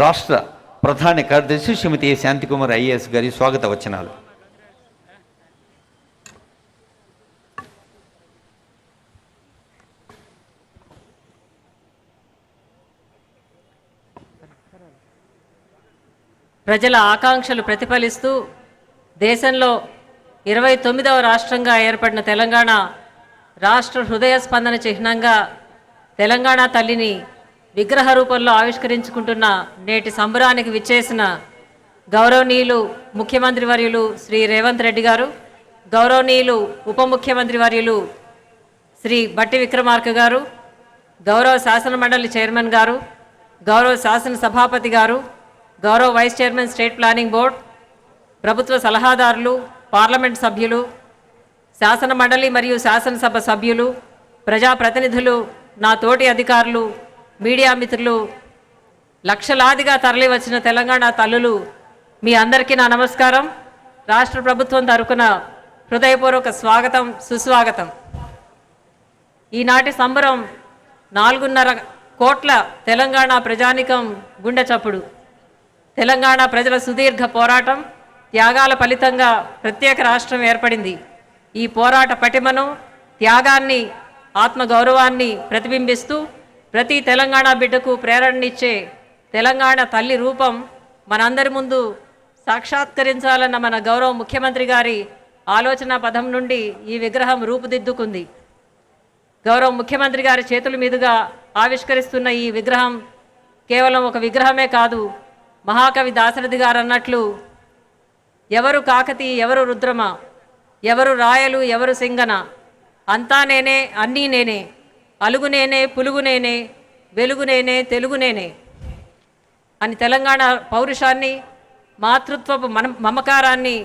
రాష్ట్ర ప్రధాన కార్యదర్శి శ్రీమతి శాంతికుమార్ ఐఏఎస్ గారి స్వాగత వచనాలు. ప్రజల ఆకాంక్షలు ప్రతిఫలిస్తూ దేశంలో 29వ రాష్ట్రంగా ఏర్పడిన తెలంగాణ రాష్ట్ర హృదయ స్పందన చిహ్నంగా తెలంగాణ తల్లిని విగ్రహ రూపంలో ఆవిష్కరించుకుంటున్న నేటి సంబరానికి విచ్చేసిన గౌరవనీయులు ముఖ్యమంత్రి వర్యులు శ్రీ రేవంత్ రెడ్డి గారు, గౌరవనీయులు ఉప ముఖ్యమంత్రి వర్యులు శ్రీ బట్టి విక్రమార్క గారు, గౌరవ శాసన మండలి చైర్మన్ గారు, గౌరవ శాసన సభాపతి గారు, గౌరవ vice chairman state planning board, ప్రభుత్వ సలహాదారులు, పార్లమెంట్ సభ్యులు, శాసన మండలి మరియు శాసనసభ సభ్యులు, ప్రజాప్రతినిధులు, నా తోటి అధికారులు, మీడియా మిత్రులు, లక్షలాదిగా తరలి వచ్చిన తెలంగాణ తల్లులు, మీ అందరికీ నా నమస్కారం. రాష్ట్ర ప్రభుత్వం తరపున హృదయపూర్వక స్వాగతం, సుస్వాగతం. ఈనాటి సంబరం 4.5 కోట్ల తెలంగాణ ప్రజానికం గుండె చప్పుడు. తెలంగాణ ప్రజల సుదీర్ఘ పోరాటం, త్యాగాల ఫలితంగా ప్రత్యేక రాష్ట్రం ఏర్పడింది. ఈ పోరాట పటిమను, త్యాగాన్ని, ఆత్మగౌరవాన్ని ప్రతిబింబిస్తూ ప్రతి తెలంగాణ బిడ్డకు ప్రేరణనిచ్చే తెలంగాణ తల్లి రూపం మనందరి ముందు సాక్షాత్కరించాలన్న మన గౌరవ ముఖ్యమంత్రి గారి ఆలోచన పదం నుండి ఈ విగ్రహం రూపుదిద్దుకుంది. గౌరవ ముఖ్యమంత్రి గారి చేతుల మీదుగా ఆవిష్కరిస్తున్న ఈ విగ్రహం కేవలం ఒక విగ్రహమే కాదు. మహాకవి దాశరథి గారు అన్నట్లు, ఎవరు కాకతి, ఎవరు రుద్రమ, ఎవరు రాయలు, ఎవరు సింగన, అంతా నేనే, అన్నీ నేనే, అలుగు నేనే, పులుగు నేనే, వెలుగు నేనే, తెలుగు నేనే అని తెలంగాణ పౌరుషాన్ని, మాతృత్వపు మమకారాన్ని